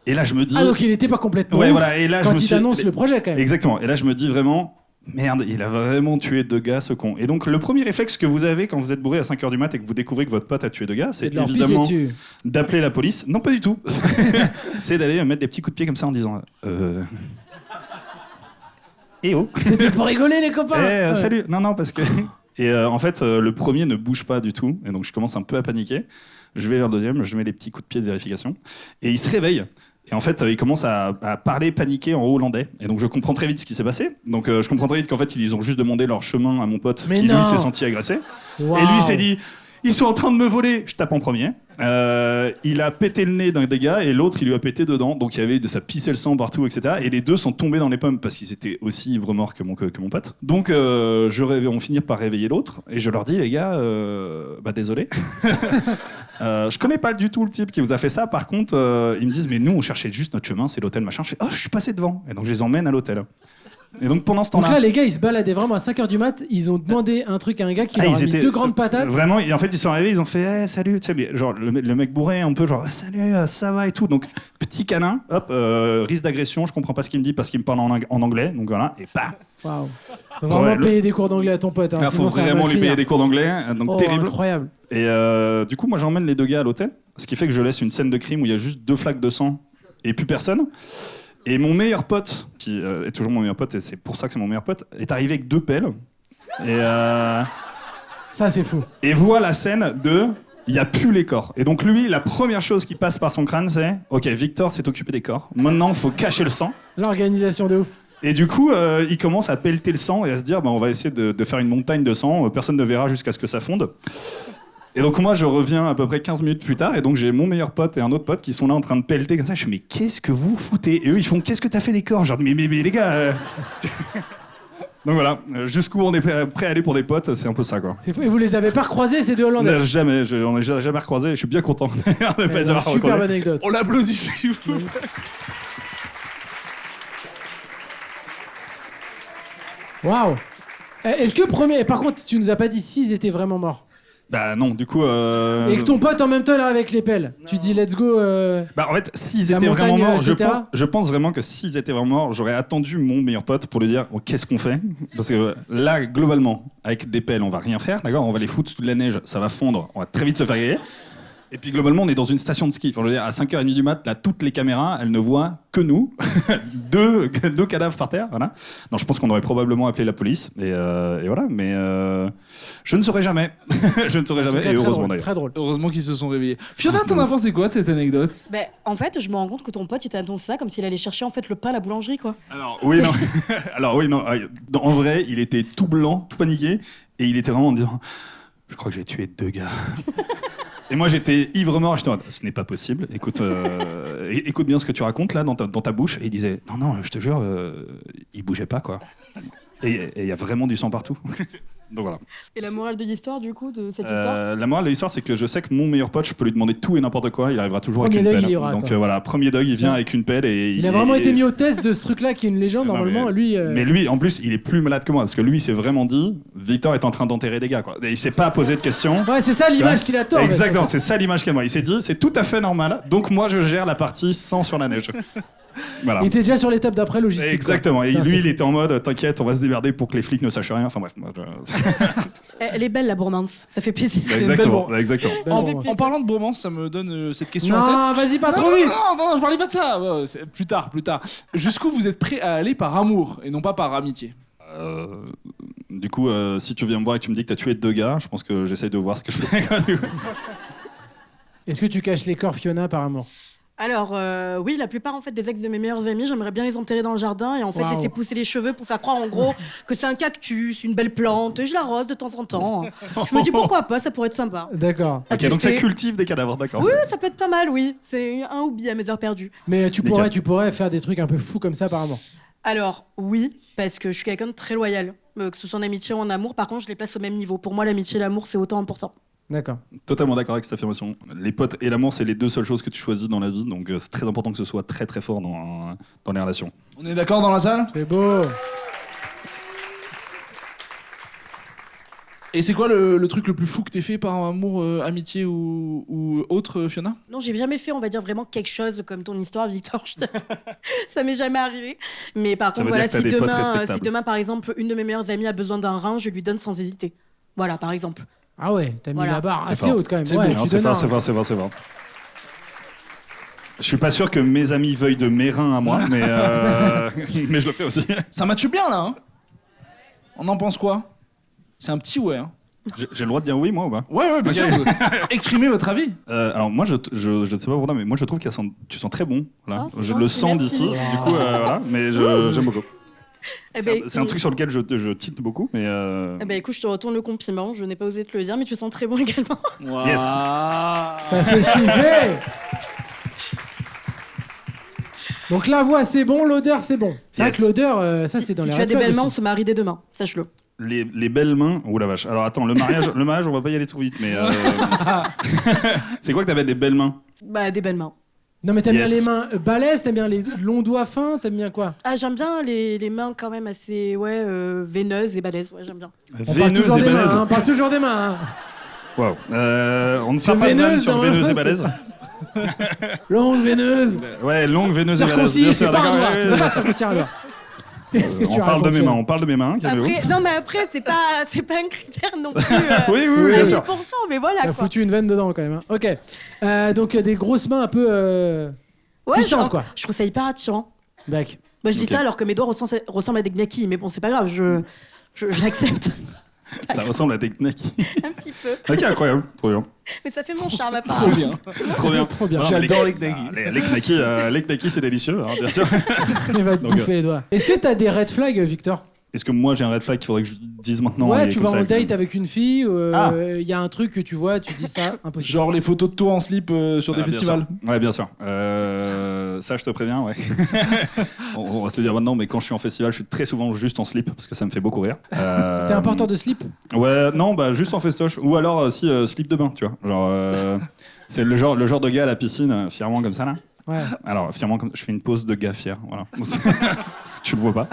Et là je me dis... Ah, donc il était pas complètement Ouais, ouf voilà, et là, je quand me il suis- t'annonce le projet, quand même. Exactement, et là je me dis vraiment... Merde, il a vraiment tué 2 gars, ce con. Et donc, le premier réflexe que vous avez quand vous êtes bourré à 5h du mat et que vous découvrez que votre pote a tué 2 gars, c'est de leur pisser évidemment dessus. d'appeler la police. Non, pas du tout. C'est d'aller mettre des petits coups de pied comme ça en disant Eh oh C'était pour rigoler, les copains. Eh, Ouais. salut Non, parce que... Et en fait, le premier ne bouge pas du tout. Et donc, je commence un peu à paniquer. Je vais vers le deuxième, je mets les petits coups de pied de vérification. Et il se réveille. Et en fait, il commence à parler paniqué en hollandais. Et donc, je comprends très vite ce qui s'est passé. Donc, je comprends très vite qu'en fait, ils ont juste demandé leur chemin à mon pote Mais qui, non. lui, s'est senti agressé. Waouh. Et lui s'est dit, ils sont en train de me voler. Je tape en premier. Il a pété le nez d'un des gars et l'autre, il lui a pété dedans. Donc, il y avait ça pissait le sang partout, etc. Et les deux sont tombés dans les pommes parce qu'ils étaient aussi ivres-morts que mon pote. Donc, on finit par réveiller l'autre. Et je leur dis, les gars, désolé. Je connais pas du tout le type qui vous a fait ça. Par contre, ils me disent, mais nous, on cherchait juste notre chemin, c'est l'hôtel, machin. Je fais, oh, je suis passé devant. Et donc, je les emmène à l'hôtel. Et donc, pendant ce Donc temps-là. là, les gars, ils se baladaient vraiment à 5h du mat. Ils ont demandé un truc à un gars qui leur a mis 2 grandes patates. Vraiment, et en fait, ils sont arrivés, ils ont fait salut, tu sais, mais genre le mec bourré, un peu genre salut, ça va et tout. Donc, petit câlin, hop, risque d'agression, je comprends pas ce qu'il me dit parce qu'il me parle en anglais, donc voilà, et bah. Waouh. Faut vraiment payer des cours d'anglais à ton pote. Hein, Il sinon faut ça va vraiment mal lui payer finir. des cours d'anglais, donc Oh, terrible. incroyable. Et du coup, moi, j'emmène les 2 gars à l'hôtel, ce qui fait que je laisse une scène de crime où il y a juste 2 flaques de sang et plus personne. Et mon meilleur pote, qui est toujours mon meilleur pote, et c'est pour ça que c'est mon meilleur pote, est arrivé avec 2 pelles. Et, Ça, c'est fou. et voit la scène de... Il n'y a plus les corps. Et donc lui, la première chose qui passe par son crâne, c'est « Ok, Victor s'est occupé des corps. Maintenant, il faut cacher le sang. » L'organisation de ouf. Et du coup, il commence à pelleter le sang et à se dire on va essayer de faire une montagne de sang. Personne ne verra jusqu'à ce que ça fonde. Et donc moi, je reviens à peu près 15 minutes plus tard. Et donc j'ai mon meilleur pote et un autre pote qui sont là en train de pelleter comme ça. Je fais « Mais qu'est-ce que vous foutez ?» Et eux, ils font « Qu'est-ce que t'as fait des corps ?» Genre « Mais les gars... Donc voilà, jusqu'où on est prêt à aller pour des potes, c'est un peu ça quoi. C'est fou. Et vous les avez pas recroisés ces deux Hollandais? Jamais, j'en ai jamais recroisé, je suis bien content de pas les avoir Superbe recroisés. anecdote. On l'applaudit s'il vous plaît. Waouh. Est-ce que premier. Par contre, tu nous as pas dit s'ils étaient vraiment morts. Bah non, du coup... Et que ton pote en même temps là avec les pelles. Tu dis let's go. Bah en fait, s'ils La étaient vraiment montagne, morts, etc. je pense vraiment que s'ils étaient vraiment morts, j'aurais attendu mon meilleur pote pour lui dire oh, qu'est-ce qu'on fait. Parce que là, globalement, avec des pelles, on va rien faire, d'accord. On va les foutre sous de la neige, ça va fondre, on va très vite se faire griller. Et puis globalement, on est dans une station de ski. Enfin, je veux dire, à 5h30 du mat, là, toutes les caméras, elles ne voient que nous. deux cadavres par terre, voilà. Non, je pense qu'on aurait probablement appelé la police. Et voilà, mais je ne saurais jamais. Je ne saurais En tout jamais, cas, et très heureusement drôle, d'ailleurs. très drôle. Heureusement qu'ils se sont réveillés. Fiona, t'en as pensé quoi de cette anecdote? Ben, en fait, je me rends compte que ton pote, il t'a annoncé ça comme s'il allait chercher en fait le pain à la boulangerie, quoi. Alors oui, non. Alors oui, non. En vrai, il était tout blanc, tout paniqué, et il était vraiment en disant je crois que j'ai tué 2 gars. Et moi j'étais ivre-mort, j'étais en mode, ce n'est pas possible, écoute bien ce que tu racontes là dans ta bouche. Et il disait, non, je te jure, il bougeait pas quoi. Et il y a vraiment du sang partout. Donc voilà. Et la morale de l'histoire, du coup, de cette histoire? La morale de l'histoire, c'est que je sais que mon meilleur pote, je peux lui demander tout et n'importe quoi, il arrivera toujours Premier avec une dog, pelle. il y aura, Donc quoi. voilà, premier dog, il vient avec une pelle et Il a vraiment été mis au test de ce truc-là qui est une légende. Non, Normalement, lui. Mais lui, en plus, il est plus malade que moi parce que lui, il s'est vraiment dit Victor est en train d'enterrer des gars quoi. Et il s'est pas posé de questions. Ouais, c'est ça l'image qu'il a tort. Exactement, c'est ça l'image qu'il a moi. Il s'est dit c'est tout à fait normal. Donc moi, je gère la partie sans sur la neige. Voilà. Il était déjà sur l'étape d'après logistique. Exactement. quoi. Et Putain, c'est lui, il fou. était en mode t'inquiète, on va se démerder pour que les flics ne sachent rien. Enfin bref, moi, Elle est belle, la bromance. Ça fait plaisir. exactement, exactement. Belle En, romance. en parlant de bromance, ça me donne cette question en tête. Non, vas-y, pas trop Non, vite. non, je parlais pas de ça. Ouais, c'est plus tard. Jusqu'où vous êtes prêt à aller par amour et non pas par amitié? Du coup, si tu viens me voir et que tu me dis que t'as tué 2 gars, je pense que j'essaye de voir ce que je fais. Est-ce que tu caches les corps, Fiona, par amour? Alors, oui, la plupart en fait des ex de mes meilleurs amis, j'aimerais bien les enterrer dans le jardin et en fait Waouh. laisser pousser les cheveux pour faire croire en gros que c'est un cactus, une belle plante, et je l'arrose de temps en temps. Je me dis pourquoi pas, ça pourrait être sympa. D'accord. À Ok, donc ça tester. cultive des cadavres, d'accord. Oui, ça peut être pas mal, oui. C'est un hobby à mes heures perdues. Mais tu Nickel. pourrais faire des trucs un peu fous comme ça par amour. Alors, oui, parce que je suis quelqu'un de très loyal. Que ce soit en amitié ou en amour, par contre, je les place au même niveau. Pour moi, l'amitié et l'amour, c'est autant important. D'accord. Totalement d'accord avec cette affirmation. Les potes et l'amour, c'est les 2 seules choses que tu choisis dans la vie, donc c'est très important que ce soit très très fort dans les relations. On est d'accord dans la salle? C'est beau. Et c'est quoi le truc le plus fou que t'aies fait par amour, amitié ou autre, Fiona? Non, j'ai jamais fait, on va dire, vraiment quelque chose comme ton histoire, Victor. Ça m'est jamais arrivé. Mais par Ça contre, veut voilà, dire que t'as des potes si respectables. demain, par exemple, une de mes meilleures amies a besoin d'un rein, je lui donne sans hésiter. Voilà, par exemple. Ah ouais, t'as mis Voilà. la barre C'est assez fort. haute quand même. C'est Ouais, beau. tu Non, c'est donnes fort, un- c'est fort, c'est fort, c'est fort. Je suis pas sûr que mes amis veuillent de mes reins à moi, mais, mais je le fais aussi. Ça matche bien là, hein? On en pense quoi? C'est un petit ouais, hein? J'ai le droit de dire oui, moi ou pas? Ouais, bien Ok. sûr. Exprimez votre avis. Alors moi, je ne sais pas pourquoi, mais moi je trouve que tu sens très bon. Là. Ah, c'est je gentil, le sens merci. d'ici, du coup, voilà. Mais j'aime beaucoup. Eh C'est un truc sur lequel je tilte beaucoup, mais. Eh ben, écoute, je te retourne le compliment. Je n'ai pas osé te le dire, mais tu sens très bon également. Yes. Ça c'est sniffé. Donc la voix c'est bon, l'odeur c'est bon. C'est Yes. vrai que l'odeur, ça Si, c'est dans si les tu as red des flags belles mains, on aussi. se marie dès demain. Sache-le. Les belles mains. Oh la vache. Alors attends, le mariage, on va pas y aller trop vite, mais. C'est quoi que t'appelles des belles mains? Bah, des belles mains. Non mais t'aimes Yes. bien les mains balèzes, t'aimes bien les longs doigts fins, t'aimes bien quoi? Ah, j'aime bien les mains quand même assez veineuses et balèzes. Ouais, j'aime bien. On parle Veineuse toujours et des mains, balèze. hein, on parle toujours des mains. Hein. Waouh. On ne fera Sur pas de vanne veineuse, sur non, veineuse et c'est balèze. ça. Longue veineuse. Ouais, longue veineuse et balèze. Circoncis, bien c'est sûr, pas un d'accord, doigt. ouais, Tu peux ouais, pas ouais. circoncire un doigt. Qu'est-ce que tu On parle de racontes, mes mains, Fiona calmez-vous. Après, non, mais après, c'est pas un critère non plus. Oui, Oui, à bien 1000%, sûr. mais voilà T'as quoi. foutu une veine dedans quand même. Hein. Ok. Donc des grosses mains un peu Ouais, puissantes quoi. Je trouve ça hyper attirant. D'accord. Moi, je dis Ok. ça alors que mes doigts ressemblent à des gnocchis, mais bon, c'est pas grave, je l'accepte Ça ressemble à des knackis. un petit peu. Ok, incroyable, trop bien. Mais ça fait mon charme à part. Trop bien. Trop bien. Trop bien. Non, J'adore mais les knackis. Les knackis, c'est délicieux, hein, bien sûr. Il va te Donc, bouffer les doigts. Est-ce que t'as des red flags, Victor? Est-ce que moi j'ai un red flag qu'il faudrait que je dise maintenant? Ouais, et tu comme vas ça, en avec- date avec une fille, il Ah. y a un truc que tu vois, tu dis ça, impossible. Genre les photos de toi en slip sur des Ah, bien festivals. sûr. Ouais, bien sûr. Ça, je te préviens, ouais. On va se le dire maintenant, mais quand je suis en festival, je suis très souvent juste en slip parce que ça me fait beaucoup rire. T'es un porteur de slip? Ouais, non, bah juste en festoche. Ou alors, slip de bain, tu vois. Genre, c'est le genre de gars à la piscine, fièrement comme ça, là. Ouais. Alors, fièrement, je fais une pose de gars fier, voilà. Tu le vois pas.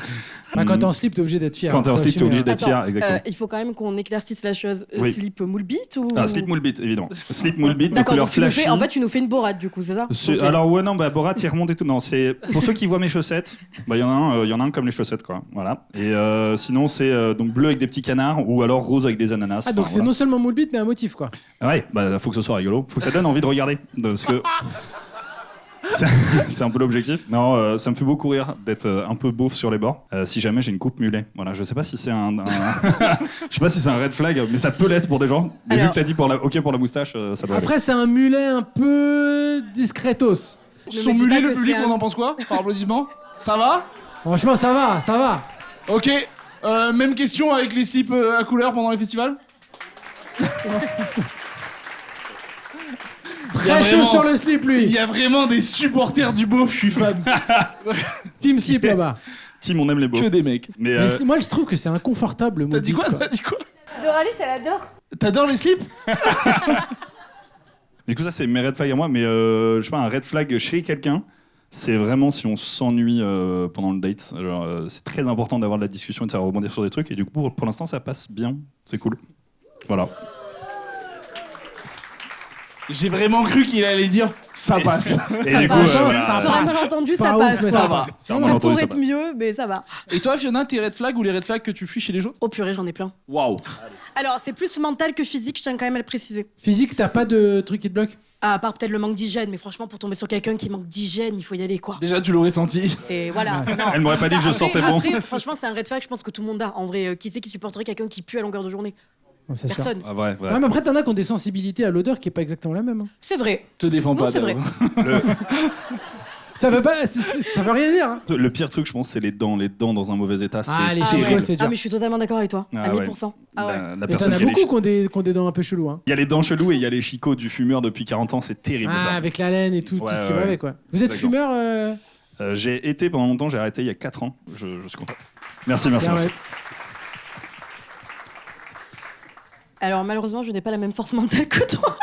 Bah, quand t'es en slip, t'es obligé d'être fier. Quand t'es en Faut slip, t'es assumer, obligé hein. d'être fier, exactement. Il faut quand même qu'on éclaircisse la chose. Oui. Slip moule bite ou... Ah, slip moule bite, évidemment. Slip moule bite de D'accord, couleur donc tu nous flashy. fais, en fait, tu nous fais une borade du coup, c'est ça? Ok. Alors ouais, non, bah Borat il remonte et tout. Non, c'est pour ceux qui voient mes chaussettes. Bah il y en a un comme les chaussettes quoi. Voilà. Et sinon c'est donc bleu avec des petits canards ou alors rose avec des ananas. Ah, donc Enfin, c'est non seulement moule bite, mais un motif, quoi. voilà. Ouais, bah faut que ce soit rigolo. Faut que ça donne envie de regarder parce que c'est un peu l'objectif. Non, ça me fait beaucoup rire d'être un peu beauf sur les bords. Si jamais j'ai une coupe mulet, voilà, je sais pas si c'est je sais pas si c'est un red flag, mais ça peut l'être pour des gens. Mais vu Alors- que t'as dit ok pour la moustache, ça doit. Après, c'est un mulet un peu discretos. Ne Son me dis mulet, pas le que public, c'est on un- en pense quoi? Par applaudissement. Ça va? Franchement, ça va, ça va. Ok. Même question avec les slips à couleur pendant les festivals? Il y a Très chaud vraiment- sur le slip, Il lui. y a vraiment des supporters du beauf, je suis fan. Team slip Yes. là-bas. Team, on aime les beaufs. Que des mecs. Mais Mais moi, je trouve que c'est inconfortable, le mot T'as dit bite, quoi? T'as dit quoi? Doralis, elle adore. T'adores les slips? Du coup, ça, c'est mes red flags à moi, mais je sais pas, un red flag chez quelqu'un, c'est vraiment si on s'ennuie pendant le date. Genre, c'est très important d'avoir de la discussion et de savoir rebondir sur des trucs, et du coup, pour l'instant, ça passe bien, c'est cool. Voilà. J'ai vraiment cru qu'il allait dire ça passe. Et Ça du coup, passe. ça J'aurais passe. mal entendu, Pas ça ouf, passe. mais Ça va. sûrement Ça entendu, pourrait ça être passe. mieux, mais ça va. Et toi, Fiona, tes red flags ou les red flags que tu fuis chez les autres? Oh purée, j'en ai plein. Waouh. Alors, c'est plus mental que physique, je tiens quand même à le préciser. Physique, t'as pas de truc qui te bloque? À part peut-être le manque d'hygiène, mais franchement, pour tomber sur quelqu'un qui manque d'hygiène, il faut y aller, quoi. Déjà, tu l'aurais senti. C'est voilà. Non. Elle m'aurait pas dit que je Après- sentais bon. Après, franchement, c'est un red flag, je pense que tout le monde a. En vrai, qui c'est qui supporterait quelqu'un qui pue à longueur de journée? Non, c'est sûr. Personne. Ah, vrai, vrai. Ouais, mais après, t'en as qui ont des sensibilités à l'odeur qui est pas exactement la même. hein. C'est vrai. Te défends Non, pas. c'est vrai. Davo. Ça veut pas, ça veut rien dire. hein. Le pire truc, je pense, c'est les dents. Les dents dans un mauvais état, c'est Ah, les Ah, chicots, ouais. c'est dur. Ah, mais je suis totalement d'accord avec toi. Ah, à ouais. 1000%. Ah ouais. La Mais t'en personne as fait les beaucoup qui ont des dents un peu chelous. Hein. Il y a les dents cheloues et il y a les chicots du fumeur depuis 40 ans, c'est terrible Ah, ça. avec la laine et tout, tout Ouais, ce qui va ouais. avec, quoi. Vous êtes Exactement. fumeur J'ai été pendant longtemps, j'ai arrêté il y a 4 ans. Je suis content. Merci, merci. Bien, merci. ouais. Alors, malheureusement, je n'ai pas la même force mentale que toi.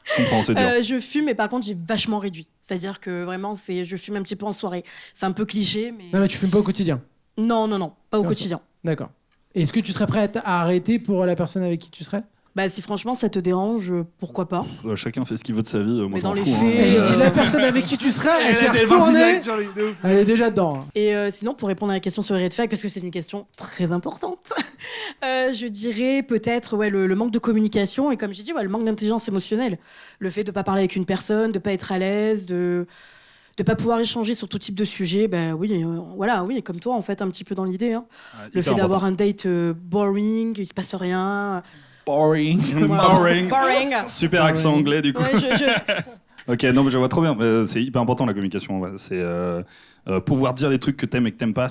Je comprends, c'est dur. Je fume, mais par contre, j'ai vachement réduit. C'est-à-dire que vraiment, je fume un petit peu en soirée. C'est un peu cliché, mais. Non, mais tu fumes pas au quotidien. Non, non, non, pas au Bien sûr. quotidien. D'accord. Et est-ce que tu serais prêt à arrêter pour la personne avec qui tu serais? Bah, si franchement ça te dérange, pourquoi pas. Chacun fait ce qu'il veut de sa vie. Moi, Mais j'en dans les fous, faits, Et j'ai dit Euh, la personne avec qui tu serais, elle s'est Elle est partie retournée. direct sur lui, de ouf. Elle est déjà dedans. hein. Et sinon, pour répondre à la question sur les red flags, parce que c'est une question très importante, je dirais peut-être ouais, le manque de communication et comme j'ai dit, ouais, le manque d'intelligence émotionnelle. Le fait de ne pas parler avec une personne, de ne pas être à l'aise, de ne pas pouvoir échanger sur tout type de sujet. Ben oui, voilà, oui, comme toi, en fait, un petit peu dans l'idée. Hein. Le fait d'avoir un date boring, il se passe rien. Boring. Boring. Boring. Super accent anglais du coup. Ouais, Ok, non mais je vois trop bien. C'est hyper important la communication. Ouais. C'est pouvoir dire des trucs que t'aimes et que t'aimes pas.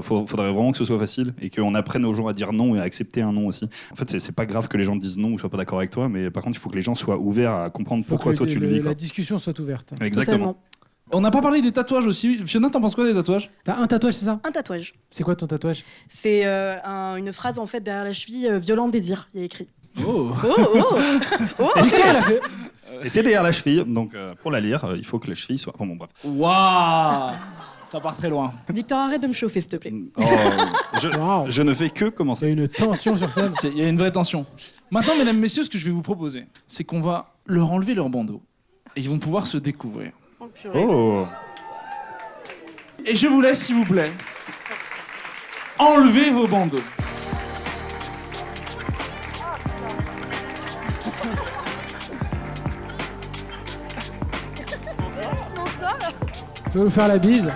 Faudrait vraiment que ce soit facile et qu'on apprenne aux gens à dire non et à accepter un non aussi. En fait, c'est pas grave que les gens te disent non ou soient pas d'accord avec toi, mais par contre, il faut que les gens soient ouverts à comprendre Faut pourquoi que toi tu le vis. la Quoi. discussion soit ouverte. Exactement. Totalement. On n'a pas parlé des tatouages aussi. Fiona, t'en penses quoi des tatouages? T'as un tatouage, c'est ça? Un tatouage. C'est quoi ton tatouage? C'est une phrase en fait derrière la cheville, violent désir, il y a écrit. Oh. Victor, elle a fait. Et c'est derrière la cheville, donc pour la lire, il faut que la cheville soit. Enfin bon, bref. Waouh. Ça part très loin. Victor, arrête de me chauffer, s'il te plaît. Oh, Waouh. je ne fais que commencer. C'est une tension sur scène. Il y a une vraie tension. Maintenant, mesdames, messieurs, ce que je vais vous proposer, c'est qu'on va leur enlever leur bandeau et ils vont pouvoir se découvrir. Oh, purée. Oh. Et je vous laisse, s'il vous plaît, enlever vos bandeaux. Je vais vous faire la bise.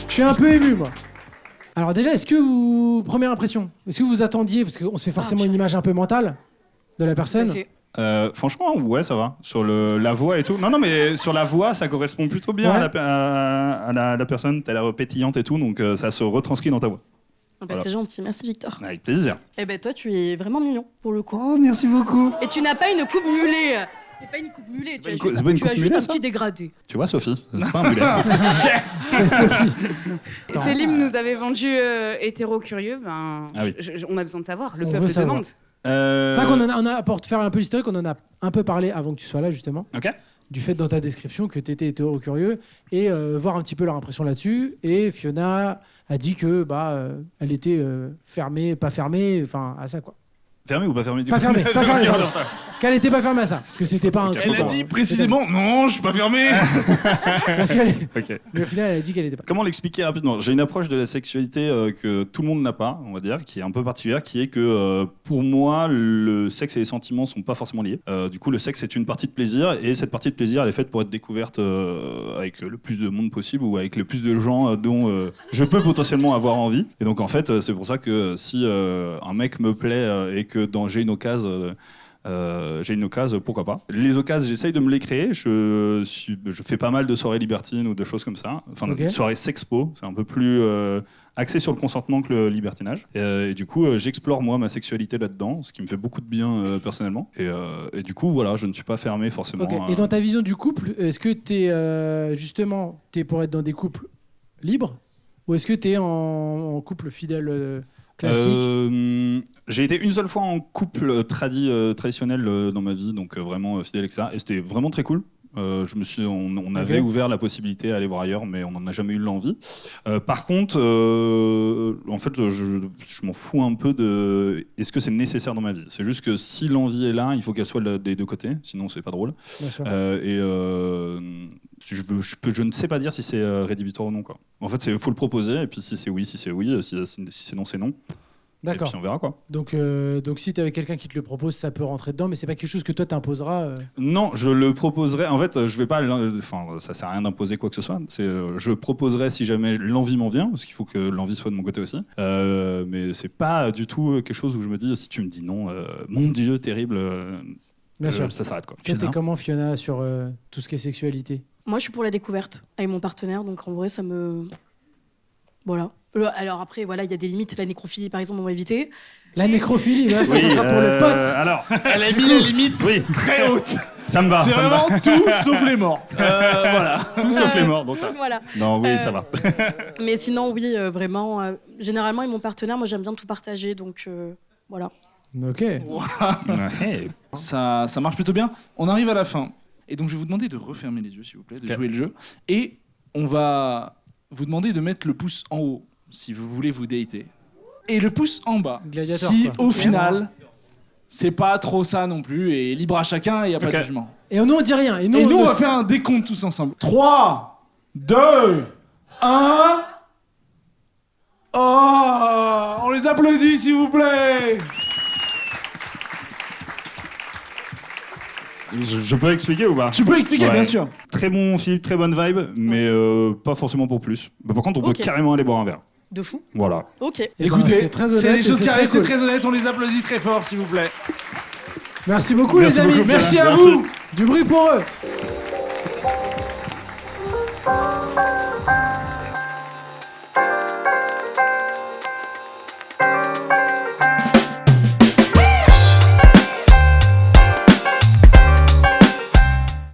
Je suis un peu ému, moi. Alors déjà, est-ce que vous... Première impression, est-ce que vous attendiez, parce qu'on se fait forcément une image un peu mentale de la Tout à personne. fait. Franchement, ouais, ça va. Sur la voix et tout. Non, mais sur la voix, ça correspond plutôt bien Ouais. à la personne. T'as l'air pétillante et tout, donc ça se retranscrit dans ta voix. Bah, Voilà. C'est gentil, merci Victor. Avec plaisir. Eh ben toi, tu es vraiment mignon pour le coup. Oh, merci beaucoup. Et tu n'as pas une coupe mulet. C'est pas une coupe mulet, tu as c'est juste, pas une tu as coupe juste mulet, un ça petit dégradé. Tu vois, Sophie, c'est pas un mulet. C'est Sophie. Attends. Célim nous avait vendu hétéro-curieux. Ben, Ah oui. on a besoin de savoir. Le On peuple veut savoir. demande. C'est vrai qu'on a pour te faire un peu l'historique, on en a un peu parlé avant que tu sois là justement. Ok. Du fait dans ta description que tu étais hétéro-curieux et voir un petit peu leur impression là-dessus. Et Fiona a dit que elle était fermée, pas fermée, enfin à ça quoi. Fermé ou pas fermé du Pas coup fermée, pas fermée. Pardon. Qu'elle était pas fermée à ça, que c'était pas un truc. Elle a dit précisément non, je suis pas fermé. C'est parce qu'elle est- Ok. Mais au final, elle a dit qu'elle était pas. Comment l'expliquer rapidement? J'ai une approche de la sexualité que tout le monde n'a pas, on va dire, qui est un peu particulière, qui est que pour moi, le sexe et les sentiments sont pas forcément liés. Du coup, le sexe est une partie de plaisir, et cette partie de plaisir, elle est faite pour être découverte avec le plus de monde possible ou avec le plus de gens dont je peux potentiellement avoir envie. Et donc, en fait, c'est pour ça que si un mec me plaît et que j'ai une occasion. Pourquoi pas. Les occasions, j'essaye de me les créer. Je fais pas mal de soirées libertines ou de choses comme ça. Enfin, Ok. de soirées sexpo. C'est un peu plus axé sur le consentement que le libertinage. Et du coup, j'explore moi ma sexualité là-dedans, ce qui me fait beaucoup de bien personnellement. Et du coup, voilà, je ne suis pas fermé forcément. Ok. Et dans ta vision du couple, est-ce que t'es pour être dans des couples libres ou est-ce que t'es en couple fidèle classique? J'ai été une seule fois en couple traditionnel dans ma vie, donc vraiment fidèle avec ça, et c'était vraiment très cool. On avait ouvert la possibilité d'aller voir ailleurs, mais on n'en a jamais eu l'envie. Par contre, en fait, je m'en fous un peu de est-ce que c'est nécessaire dans ma vie. C'est juste que si l'envie est là, il faut qu'elle soit des deux côtés, sinon c'est pas drôle. Bien sûr. Je ne sais pas dire si c'est rédhibitoire ou non, quoi. En fait, il faut le proposer, et puis si c'est oui, c'est oui, si c'est non, c'est non. D'accord. Et puis on verra quoi. Donc si tu avais quelqu'un qui te le propose, ça peut rentrer dedans, mais c'est pas quelque chose que toi t'imposeras. Non, je le proposerai. En fait, je vais pas. Enfin, ça sert à rien d'imposer quoi que ce soit. Je proposerai si jamais l'envie m'en vient, parce qu'il faut que l'envie soit de mon côté aussi. Mais c'est pas du tout quelque chose où je me dis si tu me dis non, mon Dieu, terrible. Bien sûr. Ça s'arrête quoi. Toi, t'es comment Fiona sur tout ce qui est sexualité? Moi, je suis pour la découverte avec mon partenaire, donc en vrai, ça me. Voilà. Alors après, voilà, il y a des limites. La nécrophilie, par exemple, on va éviter. La nécrophilie, ça Oui, sera pour le pote. Alors, Elle a mis la limite oui, très haute. ça me va. C'est ça me va. vraiment tout sauf les morts. Voilà. Tout sauf les morts, donc ça. Voilà. Non, oui, ça va. Mais sinon, oui, vraiment. Généralement, avec mon partenaire, moi, j'aime bien tout partager, donc voilà. Ok. Ouais. Ça marche plutôt bien. On arrive à la fin. Et donc, je vais vous demander de refermer les yeux, s'il vous plaît, de jouer le jeu. Et on va vous demander de mettre le pouce en haut si vous voulez vous dater. Et le pouce en bas Gladiateur, si, quoi. au final, c'est pas trop ça non plus. Et libre à chacun, il n'y a pas de jugement. Et nous, on dit rien. Et nous, Et nous, on va faire un décompte tous ensemble. 3, 2, 1... Oh, on les applaudit, s'il vous plaît. Je peux expliquer ou pas? Tu peux expliquer, Ouais. bien sûr. Très bon film, très bonne vibe, mais pas forcément pour plus. Bah, par contre, on peut Ok. carrément aller boire un verre. De fou. Voilà. Ok. Eh ben, Écoutez, c'est très honnête c'est des et choses c'est qui très arrivent, c'est cool. très honnête, on les applaudit très fort, s'il vous plaît. Merci beaucoup, Merci les amis. beaucoup, Merci Fiona. à Merci. vous. Du bruit pour eux.